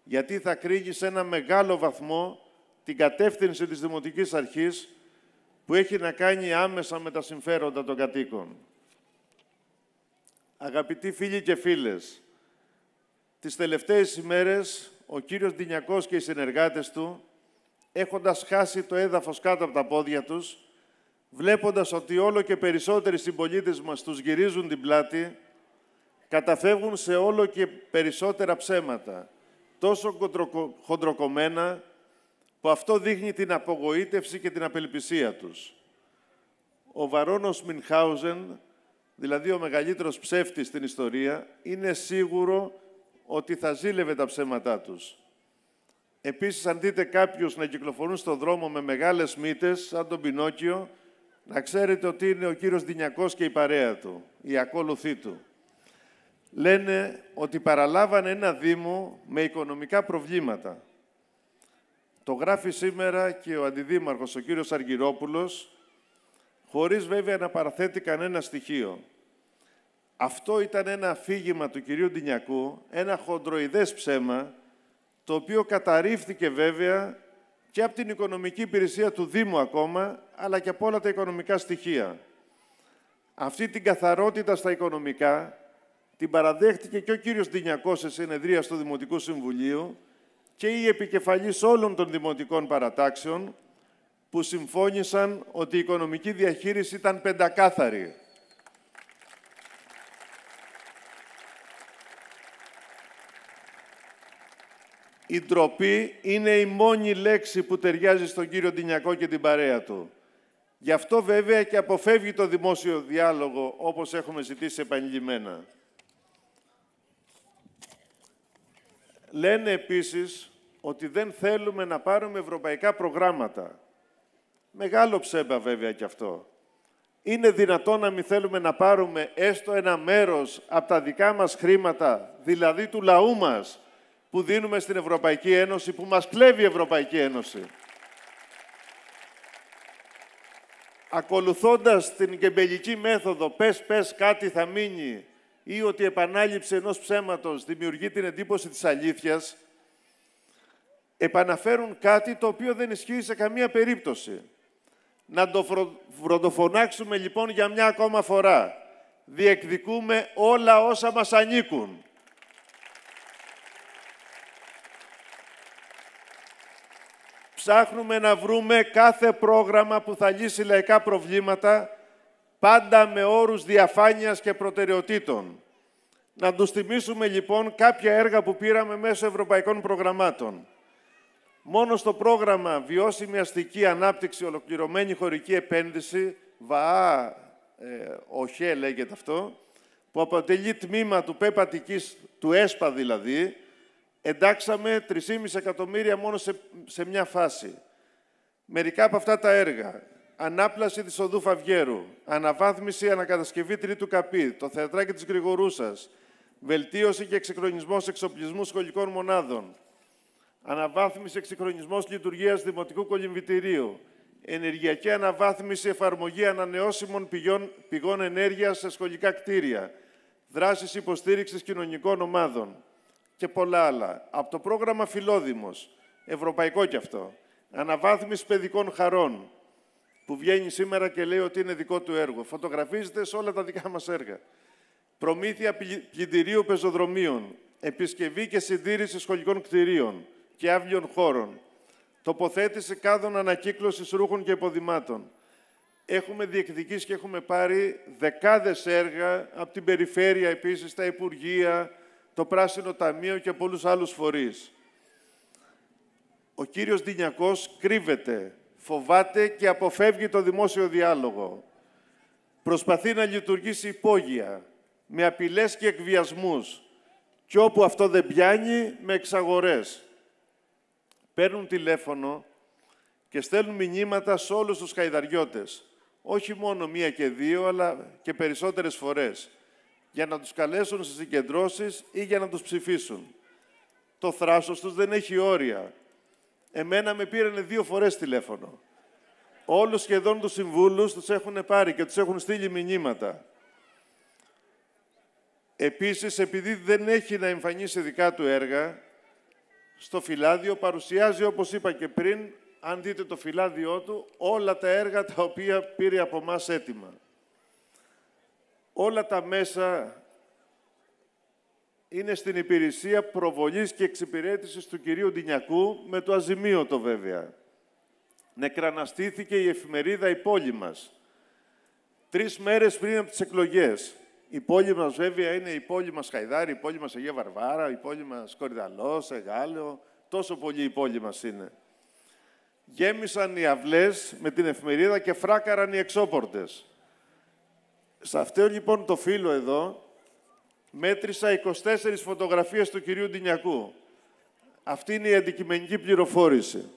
γιατί θα κρίνει σε ένα μεγάλο βαθμό την κατεύθυνση της Δημοτικής Αρχής που έχει να κάνει άμεσα με τα συμφέροντα των κατοίκων. Αγαπητοί φίλοι και φίλες, τις τελευταίες ημέρες ο κύριος Ντινιακός και οι συνεργάτες του, έχοντας χάσει το έδαφος κάτω από τα πόδια τους, βλέποντας ότι όλο και περισσότεροι συμπολίτες μας τους γυρίζουν την πλάτη, καταφεύγουν σε όλο και περισσότερα ψέματα, τόσο χοντροκομμένα, που αυτό δείχνει την απογοήτευση και την απελπισία τους. Ο Βαρώνος Μινχάουζεν, δηλαδή ο μεγαλύτερος ψεύτης στην ιστορία, είναι σίγουρο ότι θα ζήλευε τα ψέματά τους. Επίσης, αν δείτε κάποιους να κυκλοφορούν στον δρόμο με μεγάλες μύτες, σαν τον Πινόκιο, να ξέρετε ότι είναι ο κύριος Ντινιακός και η παρέα του, οι ακόλουθοί του. Λένε ότι παραλάβανε ένα δήμο με οικονομικά προβλήματα. Το γράφει σήμερα και ο αντιδήμαρχος, ο κύριος Αργυρόπουλος, χωρίς βέβαια να παραθέτει κανένα στοιχείο. Αυτό ήταν ένα αφήγημα του κυρίου Ντινιακού, ένα χοντροειδές ψέμα, το οποίο καταρρίφθηκε βέβαια και από την οικονομική υπηρεσία του Δήμου ακόμα, αλλά και από όλα τα οικονομικά στοιχεία. Αυτή την καθαρότητα στα οικονομικά την παραδέχτηκε και ο κύριος Ντινιακός σε συνεδρία του Δημοτικού Συμβουλίου και οι επικεφαλής όλων των δημοτικών παρατάξεων, που συμφώνησαν ότι η οικονομική διαχείριση ήταν πεντακάθαρη. Η ντροπή είναι η μόνη λέξη που ταιριάζει στον κύριο Ντινιακό και την παρέα του. Γι' αυτό βέβαια και αποφεύγει το δημόσιο διάλογο, όπως έχουμε ζητήσει επανειλημμένα. Λένε επίσης ότι δεν θέλουμε να πάρουμε ευρωπαϊκά προγράμματα. Μεγάλο ψέμα βέβαια κι αυτό. Είναι δυνατόν να μην θέλουμε να πάρουμε έστω ένα μέρος από τα δικά μας χρήματα, δηλαδή του λαού μας, που δίνουμε στην Ευρωπαϊκή Ένωση, που μας κλέβει η Ευρωπαϊκή Ένωση. Ακολουθώντας την γκεμπελική μέθοδο πες κάτι θα μείνει ή ότι η επανάληψη ενός ψέματος δημιουργεί την εντύπωση της αλήθειας, επαναφέρουν κάτι το οποίο δεν ισχύει σε καμία περίπτωση. Να το βροντοφωνάξουμε λοιπόν για μια ακόμα φορά. Διεκδικούμε όλα όσα μας ανήκουν. Ψάχνουμε να βρούμε κάθε πρόγραμμα που θα λύσει λαϊκά προβλήματα, πάντα με όρους διαφάνειας και προτεραιοτήτων. Να τους θυμίσουμε λοιπόν κάποια έργα που πήραμε μέσω ευρωπαϊκών προγραμμάτων. Μόνο στο πρόγραμμα Βιώσιμη Αστική Ανάπτυξη, Ολοκληρωμένη Χωρική Επένδυση, ΒΑΑ, ΟΧΕ λέγεται αυτό, που αποτελεί τμήμα του ΠΕΠ Αττικής, του ΕΣΠΑ δηλαδή, εντάξαμε 3,5 εκατομμύρια μόνο σε μια φάση. Μερικά από αυτά τα έργα: ανάπλαση της οδού Φαυγέρου, αναβάθμιση ανακατασκευή τρίτου καπί, το θεατράκι της Γρηγορούσας, βελτίωση και εξυγχρονισμός εξοπλισμού σχολικών μονάδων, αναβάθμιση εξυγχρονισμός λειτουργίας δημοτικού κολυμβητηρίου, ενεργειακή αναβάθμιση, εφαρμογή ανανεώσιμων πηγών ενέργειας σε σχολικά κτίρια, δράσεις υποστήριξης κοινωνικών ομάδων και πολλά άλλα. Από το πρόγραμμα Φιλόδημος, ευρωπαϊκό κι αυτό, αναβάθμιση παιδικών χαρών, που βγαίνει σήμερα και λέει ότι είναι δικό του έργο. Φωτογραφίζεται σε όλα τα δικά μας έργα. Προμήθεια πλυντηρίου πεζοδρομίων, επισκευή και συντήρηση σχολικών κτηρίων και άβλιων χώρων, τοποθέτηση κάδων ανακύκλωσης ρούχων και υποδημάτων. Έχουμε διεκδικήσει και έχουμε πάρει δεκάδες έργα από την περιφέρεια, επίσης τα Υπουργεία, το Πράσινο Ταμείο και πολλούς άλλους φορείς. Ο κύριος Ντινιακός κρύβεται, φοβάται και αποφεύγει το δημόσιο διάλογο. Προσπαθεί να λειτουργήσει υπόγεια, με απειλές και εκβιασμούς, και όπου αυτό δεν πιάνει, με εξαγορές. Παίρνουν τηλέφωνο και στέλνουν μηνύματα σε όλους τους χαϊδαριώτες, όχι μόνο μία και δύο, αλλά και περισσότερες φορές, για να τους καλέσουν στις συγκεντρώσεις ή για να τους ψηφίσουν. Το θράσος τους δεν έχει όρια. Εμένα με πήρανε 2 φορές τηλέφωνο. Όλους σχεδόν τους συμβούλους τους έχουν πάρει και τους έχουν στείλει μηνύματα. Επίσης, επειδή δεν έχει να εμφανίσει δικά του έργα, στο φυλάδιο παρουσιάζει, όπως είπα και πριν, αν δείτε το φυλάδιό του, όλα τα έργα τα οποία πήρε από εμάς έτοιμα. Όλα τα μέσα είναι στην υπηρεσία προβολής και εξυπηρέτησης του κυρίου Ντινιακού, με το αζημίωτο βέβαια. Νεκραναστήθηκε η εφημερίδα «Η πόλη μας» 3 μέρες πριν από τις εκλογές. Η πόλη μας βέβαια είναι η πόλη μας Χαϊδάρη, η πόλη μας Αγία Βαρβάρα, η πόλη μας Κορυδαλός, Εγάλεο, τόσο πολύ η πόλη μας είναι. Γέμισαν οι αυλές με την εφημερίδα και φράκαραν οι εξώπορτες. Σε αυτό λοιπόν το φύλλο εδώ μέτρησα 24 φωτογραφίες του κυρίου Ντινιακού. Αυτή είναι η αντικειμενική πληροφόρηση.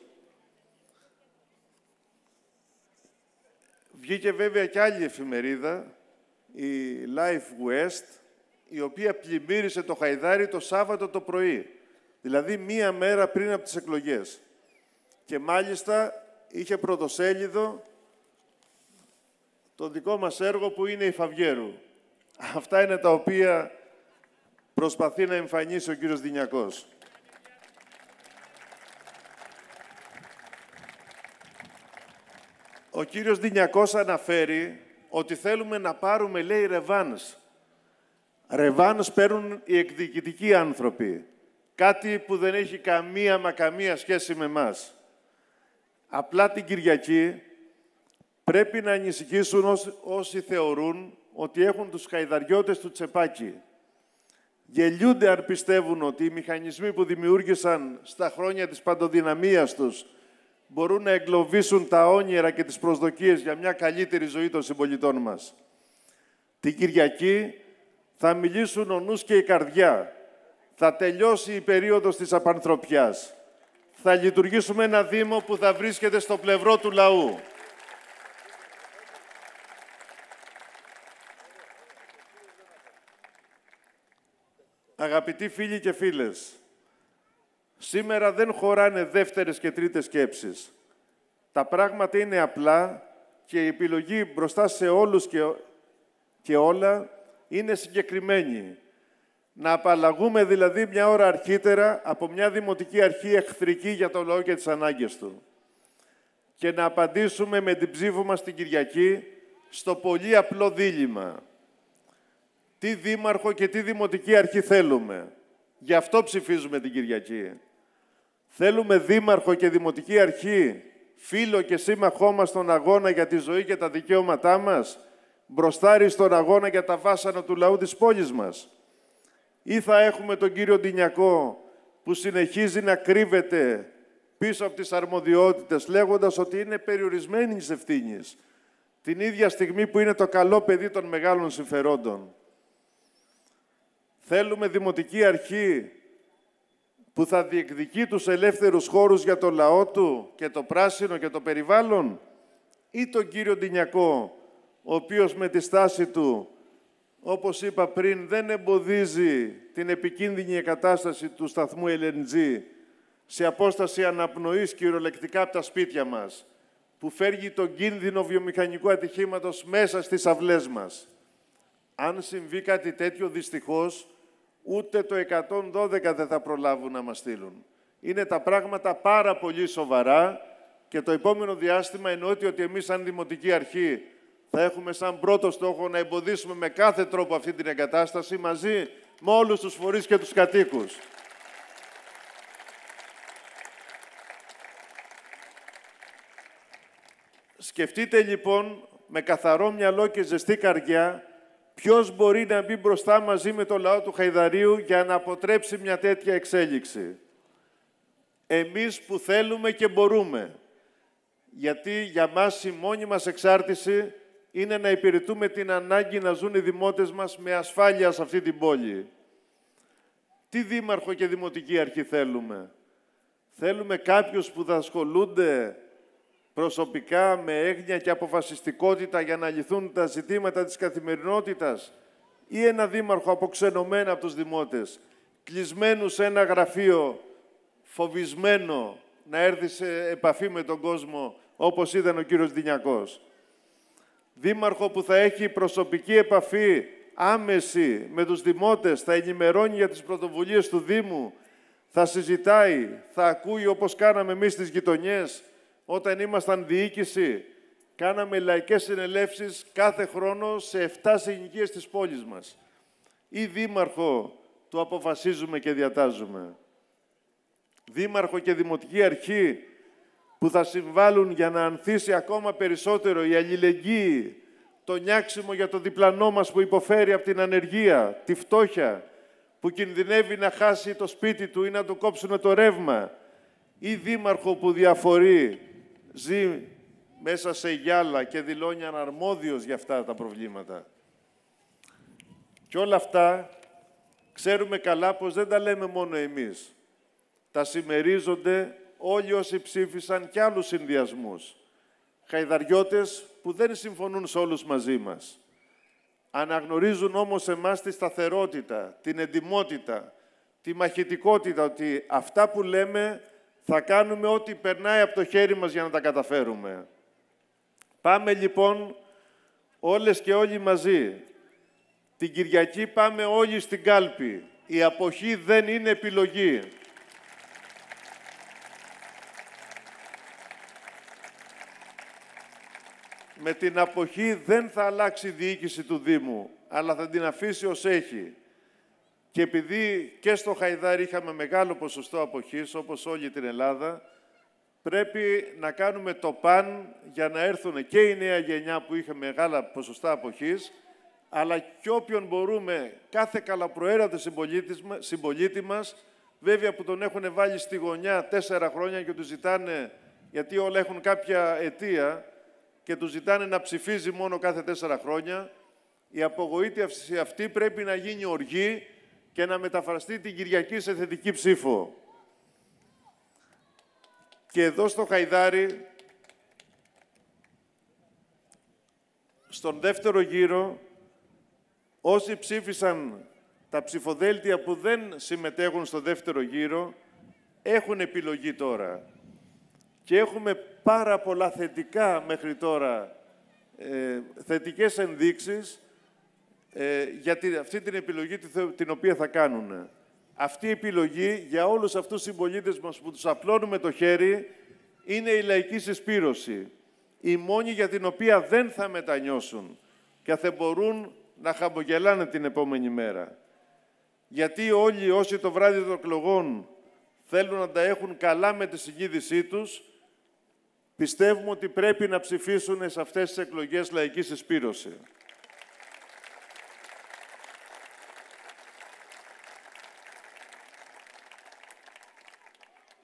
Βγήκε βέβαια και άλλη εφημερίδα, η Life West, η οποία πλημμύρισε το Χαϊδάρι το Σάββατο το πρωί, δηλαδή 1 μέρα πριν από τις εκλογές. Και μάλιστα είχε πρωτοσέλιδο το δικό μας έργο που είναι η Φαυγέρου. Αυτά είναι τα οποία προσπαθεί να εμφανίσει ο κύριος Ντινιακός. Ο κύριος Ντινιακός αναφέρει ότι θέλουμε να πάρουμε, λέει, ρεβάνς. Ρεβάνς παίρνουν οι εκδικητικοί άνθρωποι. Κάτι που δεν έχει καμία σχέση με εμάς. Απλά την Κυριακή πρέπει να ανησυχήσουν όσοι θεωρούν ότι έχουν τους χαϊδαριώτες του τσεπάκι. Γελιούνται αν πιστεύουν ότι οι μηχανισμοί που δημιούργησαν στα χρόνια της παντοδυναμίας τους μπορούν να εγκλωβίσουν τα όνειρα και τις προσδοκίες για μια καλύτερη ζωή των συμπολιτών μας. Την Κυριακή θα μιλήσουν ο νους και η καρδιά. Θα τελειώσει η περίοδος της απανθρωπιάς. Θα λειτουργήσουμε ένα Δήμο που θα βρίσκεται στο πλευρό του λαού. Αγαπητοί φίλοι και φίλες, σήμερα δεν χωράνε δεύτερες και τρίτες σκέψεις. Τα πράγματα είναι απλά και η επιλογή μπροστά σε όλους και όλα είναι συγκεκριμένη. Να απαλλαγούμε δηλαδή 1 ώρα αρχίτερα από μια δημοτική αρχή εχθρική για το λαό και τις ανάγκες του. Και να απαντήσουμε με την ψήφο μας την Κυριακή στο πολύ απλό δίλημμα. Τι δήμαρχο και τι δημοτική αρχή θέλουμε. Γι' αυτό ψηφίζουμε την Κυριακή. Θέλουμε δήμαρχο και δημοτική αρχή, φίλο και σύμμαχό μας στον αγώνα για τη ζωή και τα δικαιώματά μας, μπροστάρι στον αγώνα για τα βάσανα του λαού της πόλης μας. Ή θα έχουμε τον κύριο Ντινιακό που συνεχίζει να κρύβεται πίσω από τις αρμοδιότητες, λέγοντας ότι είναι περιορισμένη της ευθύνης, την ίδια στιγμή που είναι το καλό παιδί των μεγάλων συμφερόντων. Θέλουμε δημοτική αρχή που θα διεκδικεί τους ελεύθερους χώρους για το λαό του και το πράσινο και το περιβάλλον, ή τον κύριο Ντινιακό, ο οποίος με τη στάση του, όπως είπα πριν, δεν εμποδίζει την επικίνδυνη εγκατάσταση του σταθμού LNG σε απόσταση αναπνοής κυριολεκτικά από τα σπίτια μας, που φέργει τον κίνδυνο βιομηχανικού ατυχήματος μέσα στις αυλές μας. Αν συμβεί κάτι τέτοιο, δυστυχώς, ούτε το 112 δεν θα προλάβουν να μας στείλουν. Είναι τα πράγματα πάρα πολύ σοβαρά και το επόμενο διάστημα εννοείται ότι εμείς σαν Δημοτική Αρχή θα έχουμε σαν πρώτο στόχο να εμποδίσουμε με κάθε τρόπο αυτή την εγκατάσταση μαζί με όλους τους φορείς και τους κατοίκους. Σκεφτείτε λοιπόν με καθαρό μυαλό και ζεστή καρδιά ποιος μπορεί να μπει μπροστά μαζί με το λαό του Χαϊδαρίου για να αποτρέψει μια τέτοια εξέλιξη. Εμείς που θέλουμε και μπορούμε. Γιατί για μας η μόνη μας εξάρτηση είναι να υπηρετούμε την ανάγκη να ζουν οι δημότες μας με ασφάλεια σε αυτή την πόλη. Τι δήμαρχο και δημοτική αρχή θέλουμε? Θέλουμε κάποιους που θα ασχολούνται προσωπικά με έγνοια και αποφασιστικότητα για να λυθούν τα ζητήματα της καθημερινότητας, ή ένα δήμαρχο αποξενωμένο από τους δημότες, κλεισμένου σε ένα γραφείο, φοβισμένο να έρθει σε επαφή με τον κόσμο, όπως ήταν ο κύριος Ντινιακός? Δήμαρχο που θα έχει προσωπική επαφή άμεση με τους δημότες, θα ενημερώνει για τις πρωτοβουλίες του Δήμου, θα συζητάει, θα ακούει όπως κάναμε εμείς στις γειτονιές. Όταν ήμασταν διοίκηση, κάναμε λαϊκές συνελεύσεις κάθε χρόνο σε 7 συνοικίες της πόλης μας. Ή δήμαρχο το αποφασίζουμε και διατάζουμε? Δήμαρχο και δημοτική αρχή που θα συμβάλλουν για να ανθίσει ακόμα περισσότερο η αλληλεγγύη, το νιάξιμο για το διπλανό μας που υποφέρει από την ανεργία, τη φτώχεια, που κινδυνεύει να χάσει το σπίτι του ή να του κόψουν το ρεύμα, ή δήμαρχο που διαφορεί, ζει μέσα σε γυάλα και δηλώνει αναρμόδιος για αυτά τα προβλήματα. Και όλα αυτά ξέρουμε καλά πως δεν τα λέμε μόνο εμείς. Τα συμμερίζονται όλοι όσοι ψήφισαν και άλλους συνδυασμούς. Χαϊδαριώτες που δεν συμφωνούν σε όλους μαζί μας. Αναγνωρίζουν όμως εμάς τη σταθερότητα, την εντιμότητα, τη μαχητικότητα, ότι αυτά που λέμε θα κάνουμε ό,τι περνάει από το χέρι μας για να τα καταφέρουμε. Πάμε λοιπόν όλες και όλοι μαζί. Την Κυριακή πάμε όλοι στην κάλπη. Η αποχή δεν είναι επιλογή. Με την αποχή δεν θα αλλάξει η διοίκηση του Δήμου, αλλά θα την αφήσει ως έχει. Και επειδή και στο Χαϊδάρι είχαμε μεγάλο ποσοστό αποχής, όπως όλη την Ελλάδα, πρέπει να κάνουμε το παν για να έρθουν και η νέα γενιά που είχε μεγάλα ποσοστά αποχής, αλλά και όποιον μπορούμε, κάθε καλαπροαίρετο συμπολίτη μας, βέβαια που τον έχουν βάλει στη γωνιά 4 χρόνια και του ζητάνε, γιατί όλα έχουν κάποια αιτία, και του ζητάνε να ψηφίζει μόνο κάθε 4 χρόνια, η απογοήτευση αυτή πρέπει να γίνει οργή και να μεταφραστεί την Κυριακή σε θετική ψήφο. Και εδώ στο Χαϊδάρι, στον δεύτερο γύρο, όσοι ψήφισαν τα ψηφοδέλτια που δεν συμμετέχουν στο δεύτερο γύρο, έχουν επιλογή τώρα. Και έχουμε πάρα πολλά θετικά μέχρι τώρα, θετικές ενδείξεις για αυτή την επιλογή την οποία θα κάνουν. Αυτή η επιλογή για όλους αυτούς τους συμπολίτες μας που τους απλώνουμε το χέρι είναι η λαϊκή συσπήρωση. Η μόνη για την οποία δεν θα μετανιώσουν και θα μπορούν να χαμογελάνε την επόμενη μέρα. Γιατί όλοι όσοι το βράδυ των εκλογών θέλουν να τα έχουν καλά με τη συγκίδησή τους, πιστεύουμε ότι πρέπει να ψηφίσουν σε αυτές τις εκλογές λαϊκή συσπήρωση.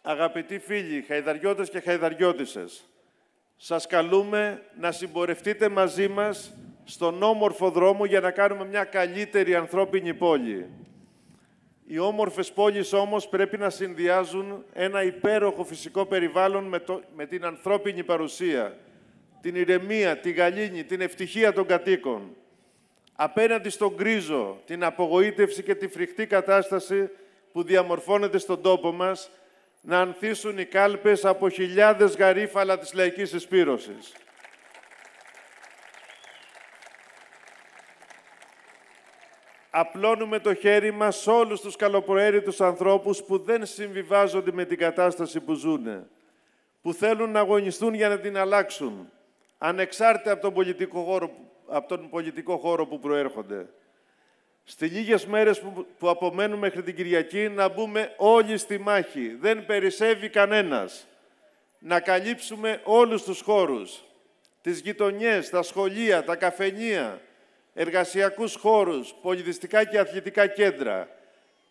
Αγαπητοί φίλοι, χαϊδαριώτες και χαϊδαριώτισσες, σας καλούμε να συμπορευτείτε μαζί μας στον όμορφο δρόμο για να κάνουμε μια καλύτερη ανθρώπινη πόλη. Οι όμορφες πόλεις όμως πρέπει να συνδυάζουν ένα υπέροχο φυσικό περιβάλλον με την ανθρώπινη παρουσία, την ηρεμία, τη γαλήνη, την ευτυχία των κατοίκων. Απέναντι στον γκρίζο, την απογοήτευση και τη φρικτή κατάσταση που διαμορφώνεται στον τόπο μας, να ανθίσουν οι κάλπες από χιλιάδες γαρίφαλα της λαϊκής συσπήρωσης. Απλώνουμε το χέρι μας σε όλους τους καλοπροαίρετους ανθρώπους που δεν συμβιβάζονται με την κατάσταση που ζουνε, που θέλουν να αγωνιστούν για να την αλλάξουν, ανεξάρτητα από τον πολιτικό χώρο που προέρχονται. Στις λίγες μέρες που απομένουν μέχρι την Κυριακή να μπούμε όλοι στη μάχη. Δεν περισσεύει κανένας. Να καλύψουμε όλους τους χώρους, τις γειτονιές, τα σχολεία, τα καφενεία, εργασιακούς χώρους, πολιτιστικά και αθλητικά κέντρα.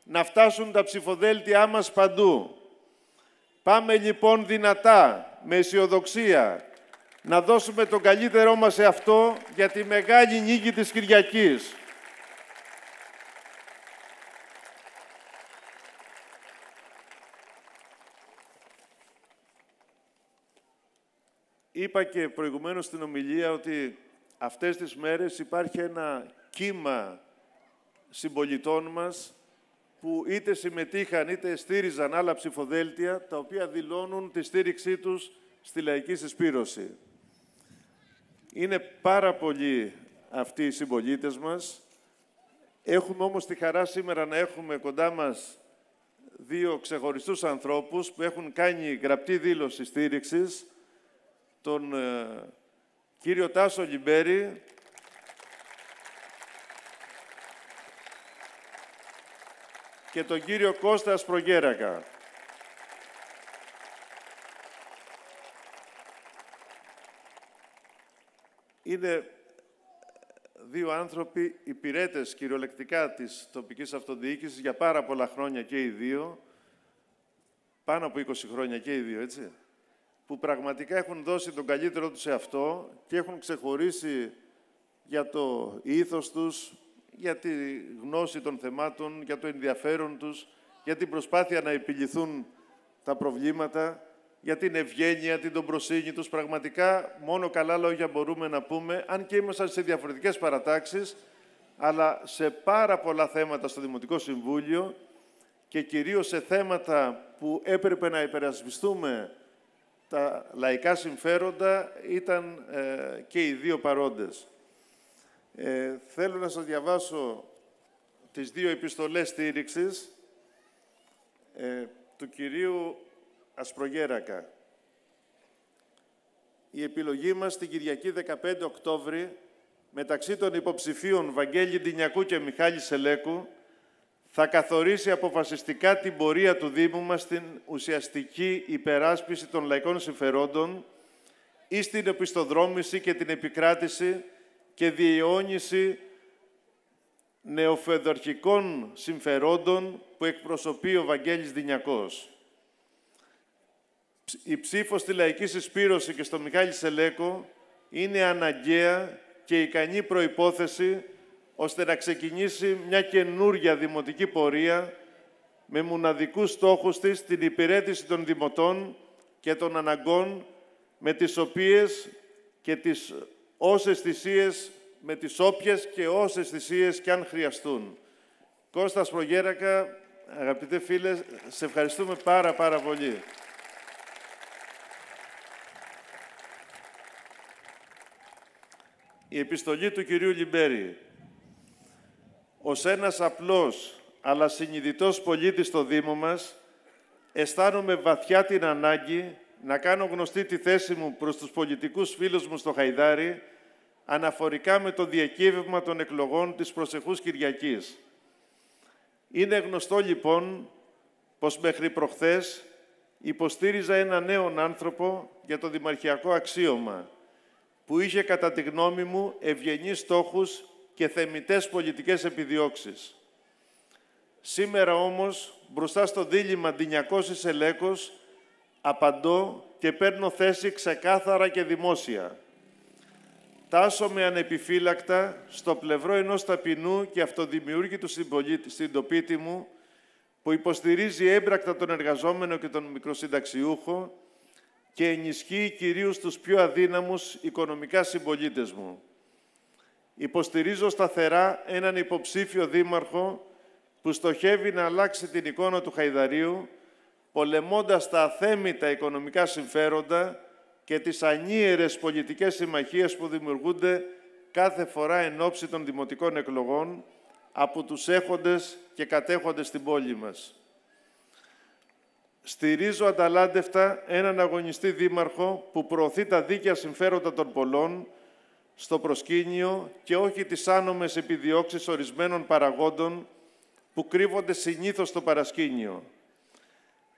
Να φτάσουν τα ψηφοδέλτια μας παντού. Πάμε λοιπόν δυνατά, με αισιοδοξία, να δώσουμε τον καλύτερό μας σε αυτό για τη μεγάλη νίκη της Κυριακής. Είπα και προηγουμένως στην ομιλία ότι αυτές τις μέρες υπάρχει ένα κύμα συμπολιτών μας που είτε συμμετείχαν είτε στήριζαν άλλα ψηφοδέλτια, τα οποία δηλώνουν τη στήριξή τους στη λαϊκή συσπήρωση. Είναι πάρα πολλοί αυτοί οι συμπολίτες μας. Έχουμε όμως τη χαρά σήμερα να έχουμε κοντά μας δύο ξεχωριστούς ανθρώπους που έχουν κάνει γραπτή δήλωση στήριξης, τον κύριο Τάσο Λιμπέρη και τον κύριο Κώστα Ασπρογέρακα. Είναι δύο άνθρωποι υπηρέτες κυριολεκτικά της τοπικής αυτοδιοίκησης για πάρα πολλά χρόνια και οι δύο, πάνω από 20 χρόνια και οι δύο, έτσι, που πραγματικά έχουν δώσει τον καλύτερό τους σε αυτό και έχουν ξεχωρίσει για το ήθος τους, για τη γνώση των θεμάτων, για το ενδιαφέρον τους, για την προσπάθεια να επιληθούν τα προβλήματα, για την ευγένεια, την τομπροσύνη τους. Πραγματικά, μόνο καλά λόγια μπορούμε να πούμε, αν και ήμασταν σε διαφορετικές παρατάξεις, αλλά σε πάρα πολλά θέματα στο Δημοτικό Συμβούλιο και κυρίως σε θέματα που έπρεπε να υπερασπιστούμε τα λαϊκά συμφέροντα, ήταν και οι δύο παρόντες. Θέλω να σας διαβάσω τις δύο επιστολές στήριξης του κυρίου Ασπρογέρακα. Η επιλογή μας στην Κυριακή 15 Οκτώβρη, μεταξύ των υποψηφίων Βαγγέλη Ντινιακού και Μιχάλη Σελέκου, θα καθορίσει αποφασιστικά την πορεία του Δήμου μας στην ουσιαστική υπεράσπιση των λαϊκών συμφερόντων ή στην οπισθοδρόμηση και την επικράτηση και διαιώνιση νεοφεδορχικών συμφερόντων που εκπροσωπεί ο Βαγγέλης Ντινιακός. Η ψήφος στη λαϊκή συσπήρωση και στο Μιχάλη Σελέκο είναι αναγκαία και ικανή προϋπόθεση ώστε να ξεκινήσει μια καινούρια δημοτική πορεία με μοναδικούς στόχους της την υπηρέτηση των δημοτών και των αναγκών με τις οποίες και τις όσες θυσίες, με τις όποιες και όσες θυσίες και αν χρειαστούν. Κώστα Ασπρογέρακα, αγαπητέ φίλε, σε ευχαριστούμε πάρα πολύ. Η επιστολή του κυρίου Λιμπέρη. Ως ένας απλός αλλά συνειδητός πολίτης στο Δήμο μας, αισθάνομαι βαθιά την ανάγκη να κάνω γνωστή τη θέση μου προς τους πολιτικούς φίλους μου στο Χαϊδάρι αναφορικά με το διακύβευμα των εκλογών της προσεχούς Κυριακής. Είναι γνωστό λοιπόν πως μέχρι προχθές υποστήριζα έναν νέον άνθρωπο για το δημαρχιακό αξίωμα, που είχε κατά τη γνώμη μου ευγενείς στόχους και θεμιτές πολιτικές επιδιώξεις. Σήμερα όμως, μπροστά στο δίλημμα Ντινιακώσης Ελέκος, απαντώ και παίρνω θέση ξεκάθαρα και δημόσια. Τάσσομαι ανεπιφύλακτα στο πλευρό ενός ταπεινού και αυτοδημιούργητου συντοπίτη μου, που υποστηρίζει έμπρακτα τον εργαζόμενο και τον μικροσυνταξιούχο και ενισχύει κυρίως τους πιο αδύναμους οικονομικά συμπολίτες μου. Υποστηρίζω σταθερά έναν υποψήφιο δήμαρχο που στοχεύει να αλλάξει την εικόνα του Χαϊδαρίου, πολεμώντας τα αθέμητα οικονομικά συμφέροντα και τις ανίερες πολιτικές συμμαχίες που δημιουργούνται κάθε φορά εν ώψη των δημοτικών εκλογών από τους έχοντες και κατέχοντες στην πόλη μας. Στηρίζω αταλάντευτα έναν αγωνιστή δήμαρχο που προωθεί τα δίκαια συμφέροντα των πολλών στο προσκήνιο και όχι τις άνομες επιδιώξεις ορισμένων παραγόντων που κρύβονται συνήθως στο παρασκήνιο.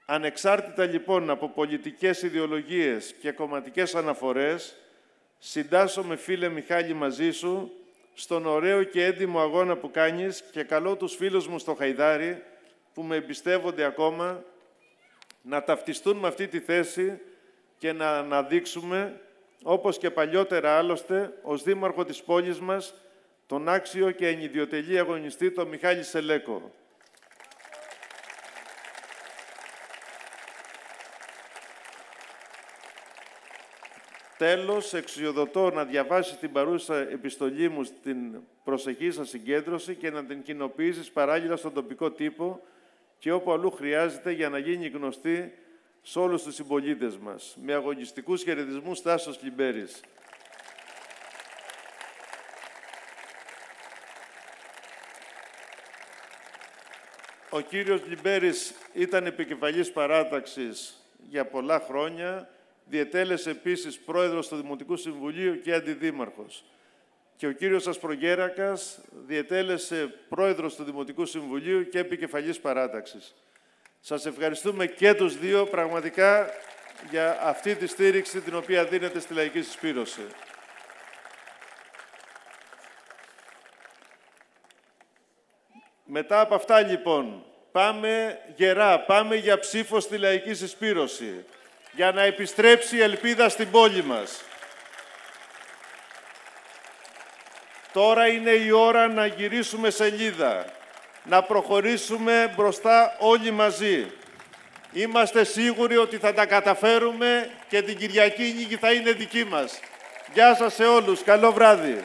Ανεξάρτητα λοιπόν από πολιτικές ιδεολογίες και κομματικές αναφορές, συντάσσομαι, φίλε Μιχάλη, μαζί σου στον ωραίο και έντιμο αγώνα που κάνεις και καλώ τους φίλους μου στο Χαϊδάρι, που με εμπιστεύονται ακόμα, να ταυτιστούν με αυτή τη θέση και να αναδείξουμε, όπως και παλιότερα άλλωστε, ως δήμαρχο της πόλης μας, τον άξιο και ενιδιοτελή αγωνιστή, τον Μιχάλη Σελέκο. Τέλος, εξουσιοδοτώ να διαβάσει την παρούσα επιστολή μου στην προσεχή σας συγκέντρωση και να την κοινοποιήσεις παράλληλα στον τοπικό τύπο και όπου αλλού χρειάζεται για να γίνει γνωστή σε όλους τους συμπολίτες μας. Με αγωνιστικούς χαιρετισμούς, Τάσος Λιμπέρης. Ο κύριος Λιμπέρης ήταν επικεφαλής παράταξης για πολλά χρόνια. Διετέλεσε επίσης πρόεδρος του Δημοτικού Συμβουλίου και αντιδήμαρχος. Και ο κύριος Ασπρογέρακας διετέλεσε πρόεδρος του Δημοτικού Συμβουλίου και επικεφαλής παράταξης. Σας ευχαριστούμε και τους δύο πραγματικά για αυτή τη στήριξη την οποία δίνετε στη λαϊκή συσπήρωση. Μετά από αυτά λοιπόν, πάμε γερά, πάμε για ψήφο στη λαϊκή συσπήρωση, για να επιστρέψει η ελπίδα στην πόλη μας. Τώρα είναι η ώρα να γυρίσουμε σελίδα, να προχωρήσουμε μπροστά όλοι μαζί. Είμαστε σίγουροι ότι θα τα καταφέρουμε και την Κυριακή η νίκη θα είναι δική μας. Γεια σας σε όλους. Καλό βράδυ.